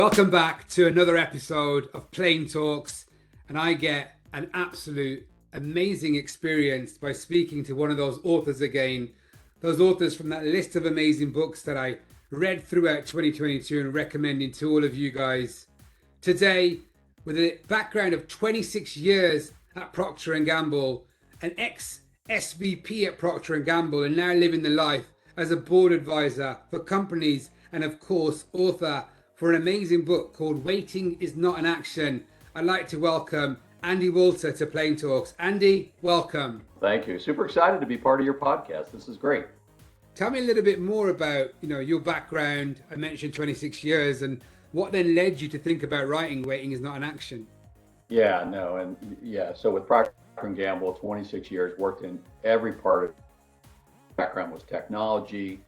Welcome back to another episode of Plaintalks, and I get an absolute amazing experience by speaking to one of those authors again, those authors from that list of amazing books that I read throughout 2022 and recommending to all of you guys. Today, with a background of 26 years at Procter & Gamble, an ex-SVP at Procter & Gamble, and now living the life as a board advisor for companies, and of course, author for an amazing book called Waiting is Not an Action. I'd like to welcome Andy Walter to Plaintalks. Andy, welcome. Thank you. Super excited to be part of your podcast. This is great. Tell me a little bit more about, your background. I mentioned 26 years, and what then led you to think about writing Waiting is Not an Action? So with Procter & Gamble, 26 years, worked in every part of background was technology,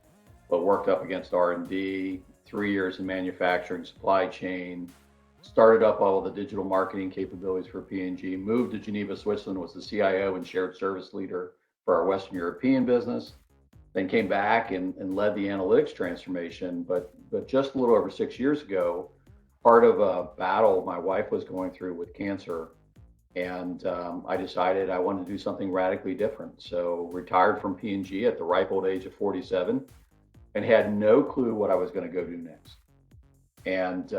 but worked up against R&D, 3 years in manufacturing, supply chain, started up all of the digital marketing capabilities for P&G, moved to Geneva, Switzerland, was the CIO and shared service leader for our Western European business, then came back and led the analytics transformation. But just a little over 6 years ago, part of a battle my wife was going through with cancer, and I decided I wanted to do something radically different. So retired from P&G at the ripe old age of 47, and had no clue what I was going to go do next. And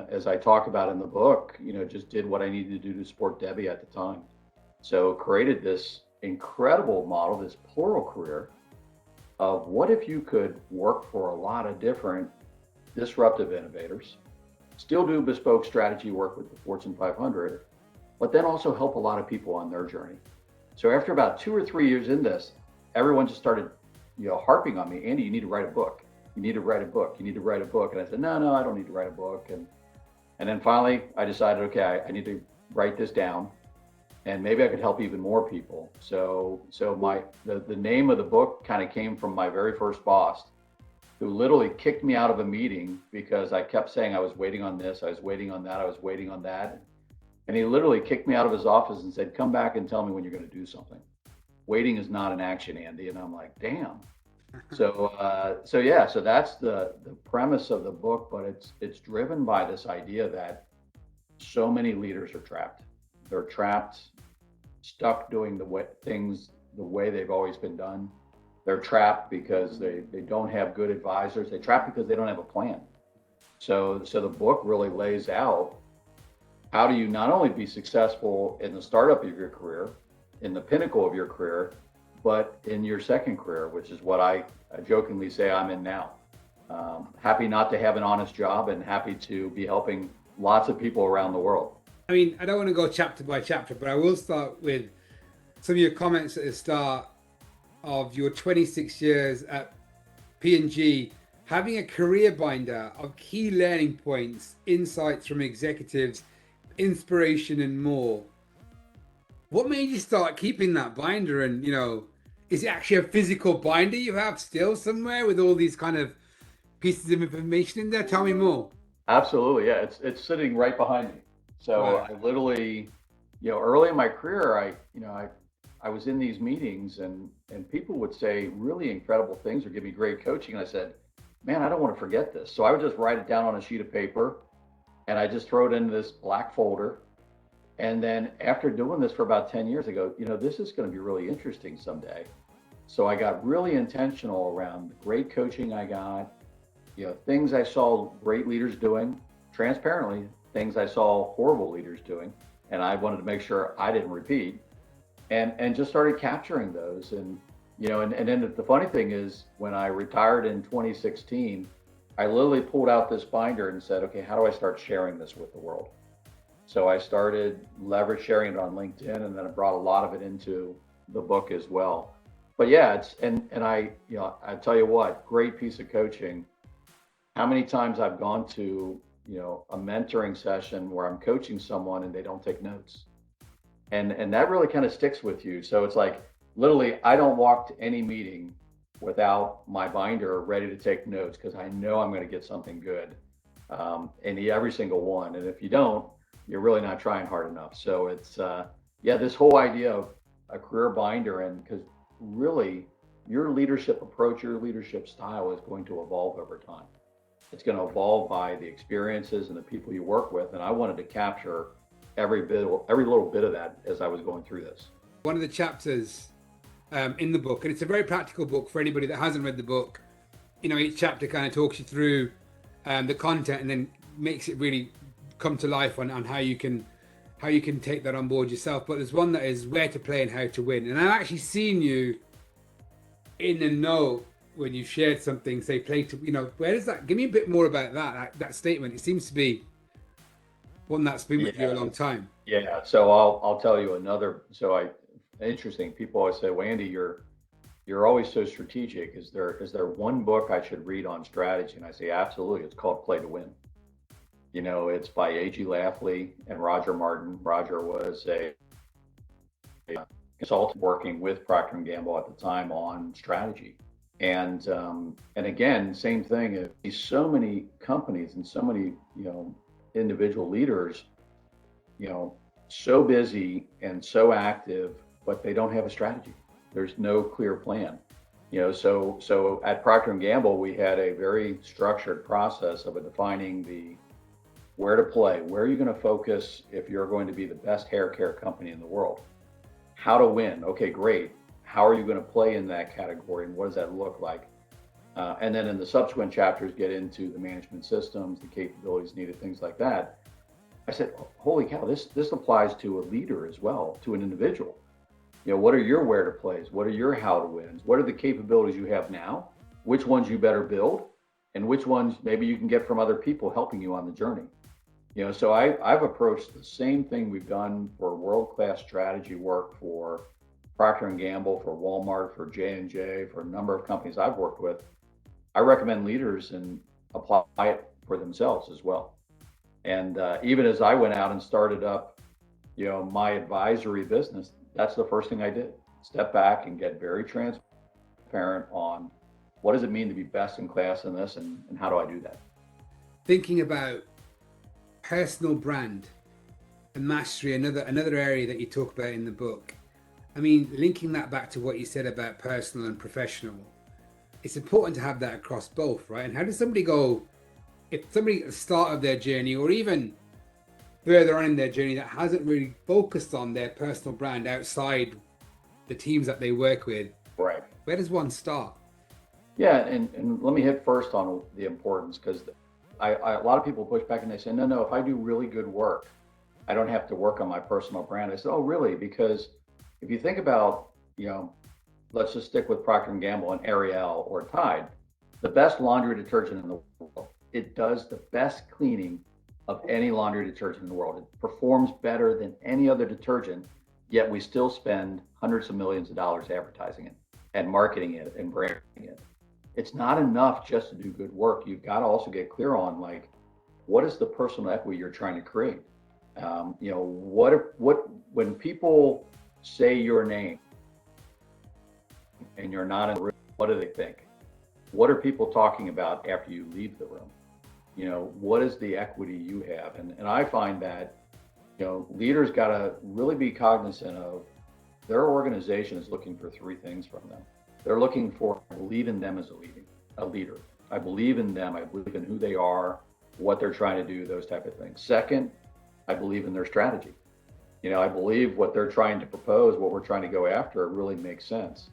as I talk about in the book, just did what I needed to do to support Debbie at the time. So created this incredible model, this plural career of what if you could work for a lot of different disruptive innovators, still do bespoke strategy work with the Fortune 500, but then also help a lot of people on their journey. So after about 2 or 3 years in this, everyone just started harping on me, Andy, you need to write a book. You need to write a book. You need to write a book. And I said, no, I don't need to write a book. And then finally I decided, okay, I need to write this down, and maybe I could help even more people. So the name of the book kind of came from my very first boss, who literally kicked me out of a meeting because I kept saying I was waiting on this, I was waiting on that, I was waiting on that. And he literally kicked me out of his office and said, come back and tell me when you're going to do something. Waiting is not an action, Andy. And I'm like, damn. So that's the premise of the book, but it's driven by this idea that so many leaders are trapped. They're trapped, stuck doing things the way they've always been done. They're trapped because they don't have good advisors. They're trapped because they don't have a plan. So the book really lays out, how do you not only be successful in the startup of your career, in the pinnacle of your career, but in your second career, which is what I jokingly say I'm in now. Happy not to have an honest job and happy to be helping lots of people around the world. I mean, I don't want to go chapter by chapter, but I will start with some of your comments at the start of your 26 years at P&G, having a career binder of key learning points, insights from executives, inspiration, and more. What made you start keeping that binder? And, is it actually a physical binder you have still somewhere with all these kind of pieces of information in there? Tell me more. Absolutely. Yeah. It's sitting right behind me. So Wow. I literally, early in my career, I was in these meetings and people would say really incredible things or give me great coaching. And I said, man, I don't want to forget this. So I would just write it down on a sheet of paper and I just throw it into this black folder. And then after doing this for about 10 years, I go, this is going to be really interesting someday. So I got really intentional around the great coaching I got, things I saw great leaders doing, transparently, things I saw horrible leaders doing, and I wanted to make sure I didn't repeat, and just started capturing those. And then the funny thing is, when I retired in 2016, I literally pulled out this binder and said, okay, how do I start sharing this with the world? So I started sharing it on LinkedIn, and then I brought a lot of it into the book as well. But yeah, I tell you what, great piece of coaching. How many times I've gone to, a mentoring session where I'm coaching someone and they don't take notes. And that really kind of sticks with you. So it's like, literally, I don't walk to any meeting without my binder ready to take notes, because I know I'm going to get something good in every single one. And if you don't, you're really not trying hard enough. So it's, this whole idea of a career binder, and because really your leadership approach, your leadership style is going to evolve over time. It's going to evolve by the experiences and the people you work with. And I wanted to capture every little bit of that as I was going through this. One of the chapters in the book, and it's a very practical book for anybody that hasn't read the book. Each chapter kind of talks you through the content and then makes it really come to life on how you can take that on board yourself. But there's one that is where to play and how to win. And I've actually seen you in the know when you shared something, say play to, where does that, give me a bit more about that statement. It seems to be one that's been with you a long time. Yeah. So I'll tell you another. Interesting. People always say, well, Andy, you're always so strategic. Is there one book I should read on strategy? And I say, absolutely. It's called Play to Win. It's by A.G. Lafley and Roger Martin. Roger was a consultant working with Procter & Gamble at the time on strategy. And again, same thing. So many companies and so many, individual leaders, so busy and so active, but they don't have a strategy. There's no clear plan. So at Procter & Gamble, we had a very structured process of defining where to play, where are you going to focus if you're going to be the best hair care company in the world, how to win. Okay, great. How are you going to play in that category and what does that look like? And then in the subsequent chapters, get into the management systems, the capabilities needed, things like that. I said, holy cow, this applies to a leader as well, to an individual. What are your where to plays? What are your how to wins? What are the capabilities you have now? Which ones you better build? And which ones maybe you can get from other people helping you on the journey? So I've approached the same thing we've done for world-class strategy work for Procter & Gamble, for Walmart, for J&J, for a number of companies I've worked with. I recommend leaders and apply it for themselves as well. And even as I went out and started up, my advisory business, that's the first thing I did. Step back and get very transparent on what does it mean to be best in class in this and how do I do that? Thinking about personal brand and mastery, another area that you talk about in the book. I mean, linking that back to what you said about personal and professional, it's important to have that across both, right? And how does somebody go, if somebody at the start of their journey or even further on in their journey that hasn't really focused on their personal brand outside the teams that they work with, right? Where does one start? Yeah, and let me hit first on the importance, because a lot of people push back and they say, no, if I do really good work, I don't have to work on my personal brand. I said, oh, really? Because if you think about, let's just stick with Procter & Gamble and Ariel or Tide, the best laundry detergent in the world. It does the best cleaning of any laundry detergent in the world. It performs better than any other detergent, yet we still spend hundreds of millions of dollars advertising it and marketing it and branding it. It's not enough just to do good work. You've got to also get clear on what is the personal equity you're trying to create? When people say your name and you're not in the room, what do they think? What are people talking about after you leave the room? What is the equity you have? And I find that, leaders got to really be cognizant of their organization is looking for three things from them. They're looking for, I believe in them as a leader. I believe in them. I believe in who they are, what they're trying to do, those type of things. Second, I believe in their strategy. I believe what they're trying to propose, what we're trying to go after, really makes sense.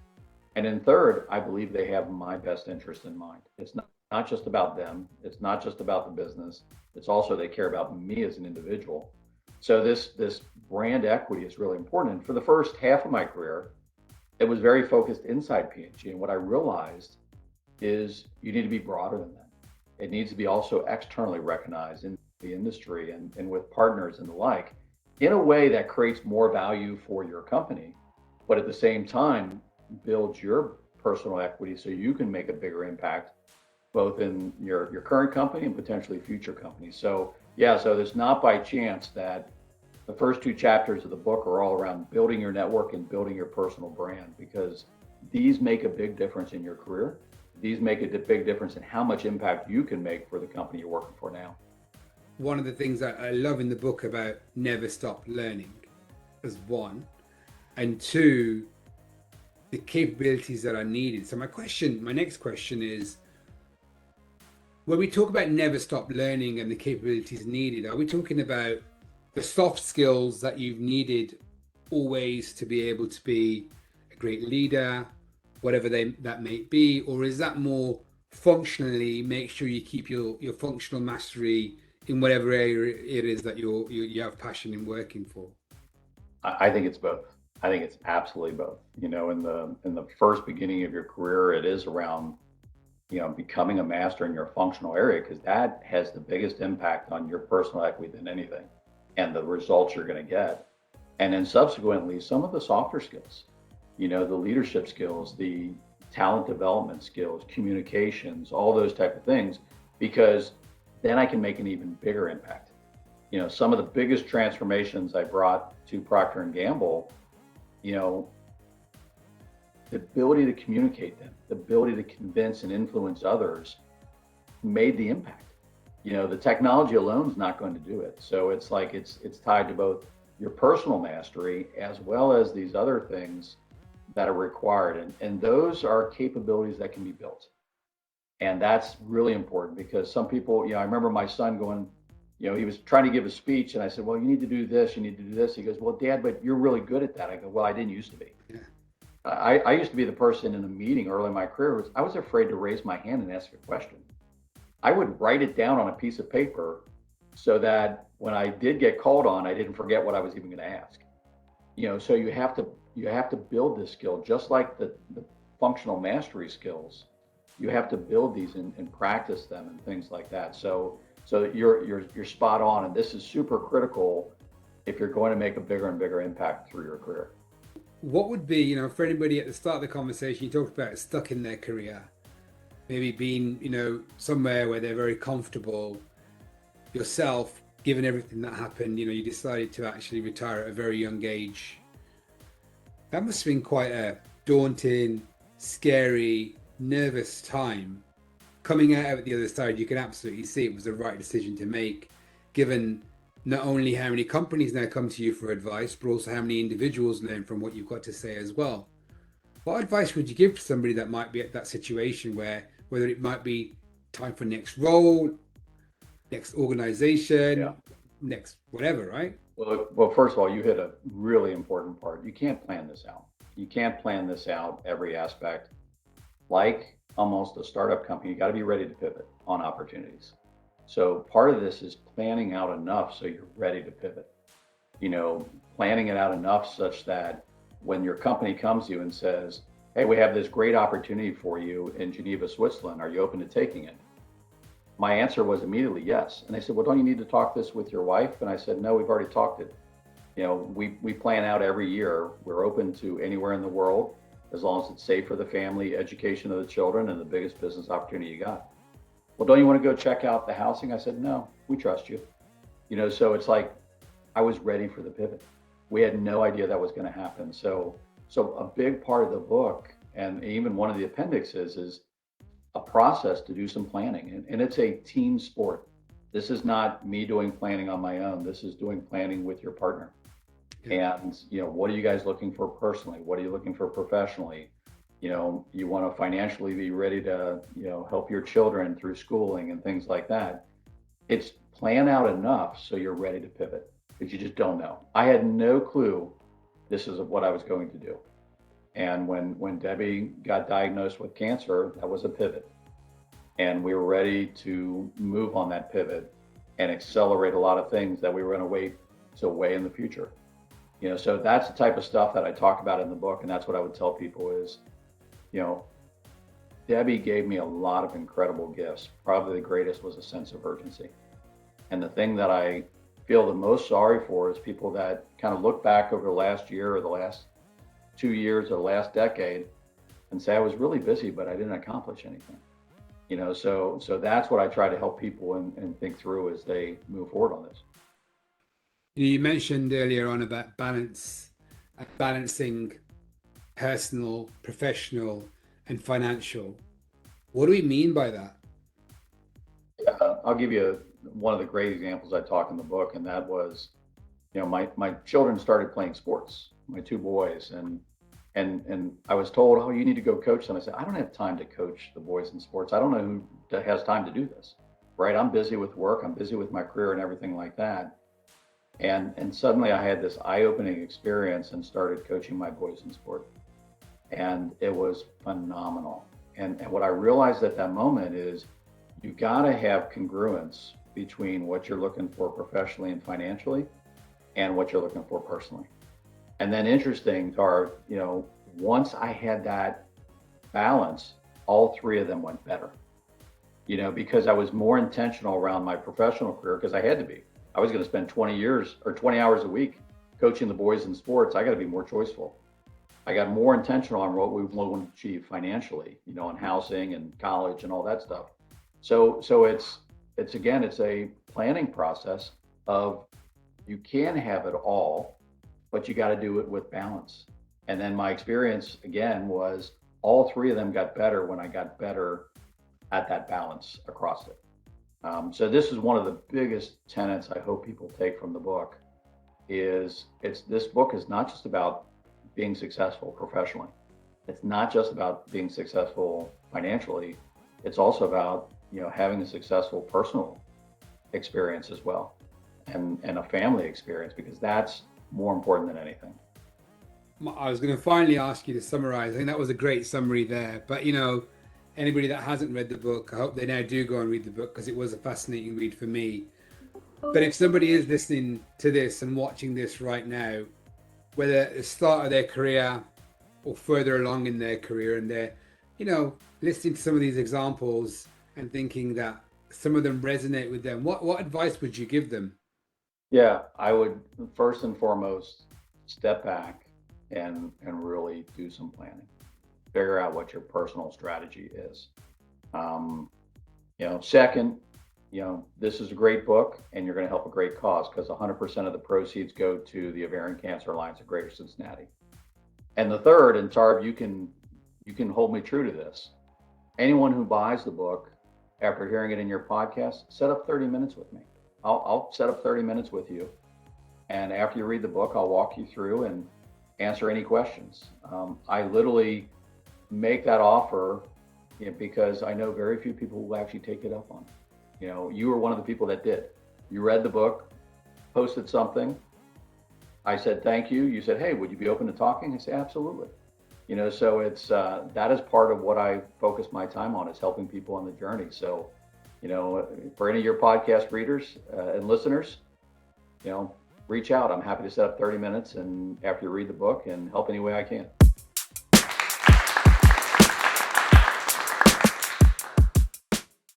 And then third, I believe they have my best interest in mind. It's not just about them. It's not just about the business. It's also they care about me as an individual. So this brand equity is really important. And for the first half of my career, it was very focused inside P&G. And what I realized is you need to be broader than that. It needs to be also externally recognized in the industry and with partners and the like, in a way that creates more value for your company, but at the same time, builds your personal equity so you can make a bigger impact, both in your current company and potentially future companies. So it's not by chance that the first two chapters of the book are all around building your network and building your personal brand, because these make a big difference in your career. These make a big difference in how much impact you can make for the company you're working for now. One of the things that I love in the book about never stop learning is one, and two, the capabilities that are needed. So my next question is, When we talk about never stop learning and the capabilities needed, are we talking about the soft skills that you've needed always to be able to be a great leader, whatever that may be, or is that more functionally make sure you keep your functional mastery in whatever area it is that you have passion in working for? I think it's both. I think it's absolutely both. In the first beginning of your career, it is around becoming a master in your functional area because that has the biggest impact on your personal equity than anything, and the results you're going to get. And then subsequently, some of the softer skills, the leadership skills, the talent development skills, communications, all those type of things, because then I can make an even bigger impact. Some of the biggest transformations I brought to Procter and Gamble, you know, the ability to communicate them, the ability to convince and influence others made the impact. The technology alone is not going to do it. So it's like it's tied to both your personal mastery as well as these other things that are required. And those are capabilities that can be built. And that's really important because some people, I remember my son going, he was trying to give a speech and I said, well, you need to do this, you need to do this. He goes, well, Dad, but you're really good at that. I go, well, I didn't used to be. Yeah. I used to be the person in a meeting early in my career. I was afraid to raise my hand and ask a question. I would write it down on a piece of paper so that when I did get called on, I didn't forget what I was even going to ask. So you have to build this skill, just like the functional mastery skills. You have to build these and practice them and things like that. So you're spot on, and this is super critical if you're going to make a bigger and bigger impact through your career. What would be, for anybody at the start of the conversation, you talked about stuck in their career, maybe being, somewhere where they're very comfortable. Yourself, given everything that happened, you decided to actually retire at a very young age. That must have been quite a daunting, scary, nervous time. Coming out at the other side, you can absolutely see it was the right decision to make, given not only how many companies now come to you for advice, but also how many individuals learn from what you've got to say as well. What advice would you give to somebody that might be at that situation whether it might be time for next role, next organization, next whatever, right? Well, first of all, you hit a really important part. You can't plan this out. You can't plan this out every aspect. Like almost a startup company, you got to be ready to pivot on opportunities. So part of this is planning out enough so you're ready to pivot. Planning it out enough such that when your company comes to you and says, hey, we have this great opportunity for you in Geneva, Switzerland. Are you open to taking it? My answer was immediately yes. And they said, well, don't you need to talk this with your wife? And I said, no, we've already talked it. We plan out every year. We're open to anywhere in the world as long as it's safe for the family, education of the children, and the biggest business opportunity you got. Well, don't you want to go check out the housing? I said, no, we trust you. So it's like I was ready for the pivot. We had no idea that was going to happen. So a big part of the book, and even one of the appendixes, is a process to do some planning. And it's a team sport. This is not me doing planning on my own. This is doing planning with your partner. Yeah. And, what are you guys looking for personally? What are you looking for professionally? You want to financially be ready to, help your children through schooling and things like that. It's plan out enough so you're ready to pivot, because you just don't know. I had no clue this is what I was going to do. And when Debbie got diagnosed with cancer, that was a pivot. And we were ready to move on that pivot and accelerate a lot of things that we were going to wait till way in the future. So that's the type of stuff that I talk about in the book. And that's what I would tell people is, Debbie gave me a lot of incredible gifts. Probably the greatest was a sense of urgency. And the thing that I feel the most sorry for is people that kind of look back over the last year or the last 2 years or the last decade and say, I was really busy, but I didn't accomplish anything. So that's what I try to help people and think through as they move forward on this. You mentioned earlier on about balancing personal, professional, and financial. What do we mean by that? I'll give you one of the great examples I talk in the book, and that was, my children started playing sports, my two boys, and And I was told, oh, you need to go coach them. I said, I don't have time to coach the boys in sports. I don't know who has time to do this, right? I'm busy with work. I'm busy with my career and everything like that. And suddenly I had this eye-opening experience and started coaching my boys in sport. And it was phenomenal. And what I realized at that moment is you got to have congruence between what you're looking for professionally and financially and what you're looking for personally. And then interesting, Tara, once I had that balance, all three of them went better, because I was more intentional around my professional career because I had to be. I was going to spend 20 years or 20 hours a week coaching the boys in sports. I got to be more choiceful. I got more intentional on what we want to achieve financially, on housing and college and all that stuff. So it's a planning process of you can have it all, but you got to do it with balance. And then my experience again was all three of them got better when I got better at that balance across it. So this is one of the biggest tenets I hope people take from the book is this book is not just about being successful professionally. It's not just about being successful financially. It's also about, having a successful personal experience as well and a family experience, because that's more important than anything. I was going to finally ask you to summarize. I think that was a great summary there. But, anybody that hasn't read the book, I hope they now do go and read the book because it was a fascinating read for me. But if somebody is listening to this and watching this right now, whether at the start of their career or further along in their career, and they're, listening to some of these examples and thinking that some of them resonate with them, what advice would you give them? Yeah, I would first and foremost step back and really do some planning. Figure out what your personal strategy is. Second, this is a great book and you're going to help a great cause because 100% of the proceeds go to the Ovarian Cancer Alliance of Greater Cincinnati. And the third, and Tarb, you can hold me true to this. Anyone who buys the book after hearing it in your podcast, set up 30 minutes with me. I'll set up 30 minutes with you. And after you read the book, I'll walk you through and answer any questions. I literally make that offer because I know very few people will actually take it up on it. You were one of the people that did. You read the book, posted something. I said, thank you. You said, hey, would you be open to talking? I said, absolutely. So it's, that is part of what I focus my time on is helping people on the journey. So, for any of your podcast readers and listeners, reach out. I'm happy to set up 30 minutes and after you read the book and help any way I can.